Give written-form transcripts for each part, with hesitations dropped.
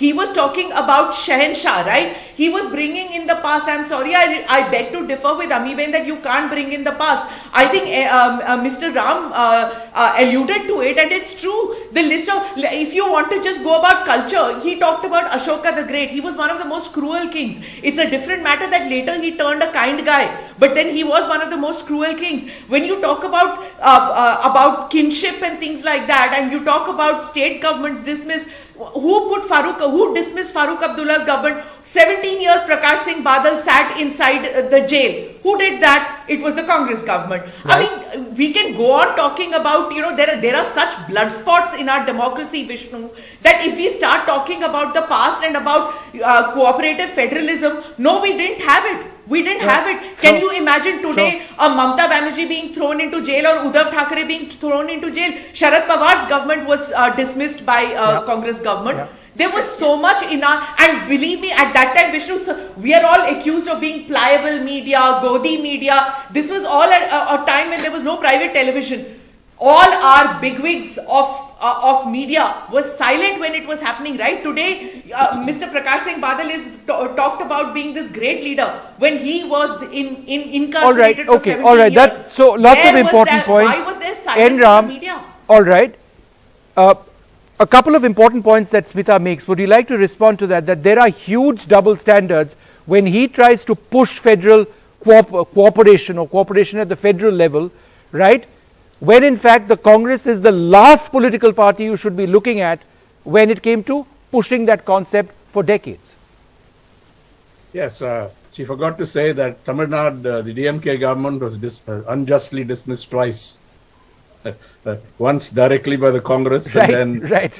he was talking about Shahenshah, right? He was bringing in the past. I'm sorry, I beg to differ with Amiben that you can't bring in the past. I think Mr. Ram alluded to it, and it's true. The list of, if you want to just go about culture, he talked about Ashoka the Great. He was one of the most cruel kings. It's a different matter that later he turned a kind guy, but then he was one of the most cruel kings. When you talk about kinship and things like that, and you talk about state governments dismiss, who dismissed Farooq Abdullah's government? 17 years Prakash Singh Badal sat inside the jail. Who did that? It was the Congress government. Right. I mean, we can go on talking about, there are such blood spots in our democracy, Vishnu, that if we start talking about the past and about cooperative federalism, no, we didn't have it. We didn't have it. Can you imagine today a Mamata Banerjee being thrown into jail or Uddhav Thackeray being thrown into jail? Sharad Pawar's government was dismissed by Congress government. Yeah. There was so much in our, and believe me, at that time, Vishnu, we are all accused of being pliable media, Godi media. This was all a time when there was no private television. All our bigwigs of media was silent when it was happening, right? Today, Mr. Prakash Singh Badal is talked about being this great leader when he was incarcerated for 17 all right. years. That's so lots of important points. Why was there silence in the media? All right. A couple of important points that Smita makes. Would you like to respond to that? That there are huge double standards when he tries to push federal cooperation or cooperation at the federal level, right? When in fact the Congress is the last political party you should be looking at when it came to pushing that concept for decades. Yes, she forgot to say that Tamil Nadu, the DMK government was unjustly dismissed twice. Once directly by the Congress, right, and then,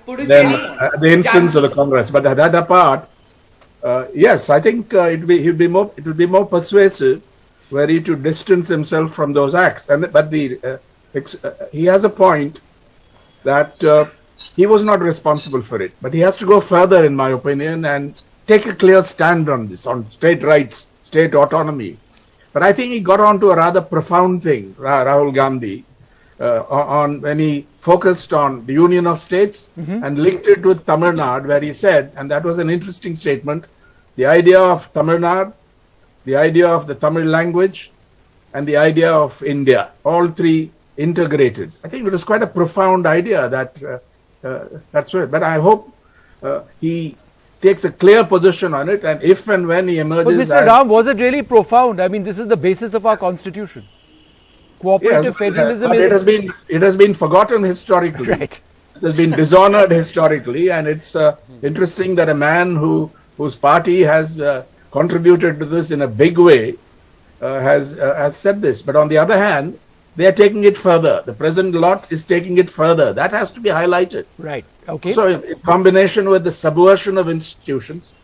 then the instance of the Congress. But that apart, yes, I think it would be more persuasive were he to distance himself from those acts. But he has a point that he was not responsible for it, but he has to go further, in my opinion, and take a clear stand on this, on state rights, state autonomy. But I think he got on to a rather profound thing, Rahul Gandhi, on when he focused on the Union of States and linked it with Tamil Nadu, where he said, and that was an interesting statement, the idea of Tamil Nadu, the idea of the Tamil language, and the idea of India, all three integrated. I think it was quite a profound idea that that's it. But I hope he takes a clear position on it, and if and when he emerges. But Mr. Ram, was it really profound? I mean, this is the basis of our constitution. Cooperative federalism is. It has been forgotten historically. Right. It has been dishonored historically, and it's interesting that a man whose party has contributed to this in a big way has said this. But on the other hand, they are taking it further. The present lot is taking it further. That has to be highlighted. Right. Okay. So in combination with the subversion of institutions,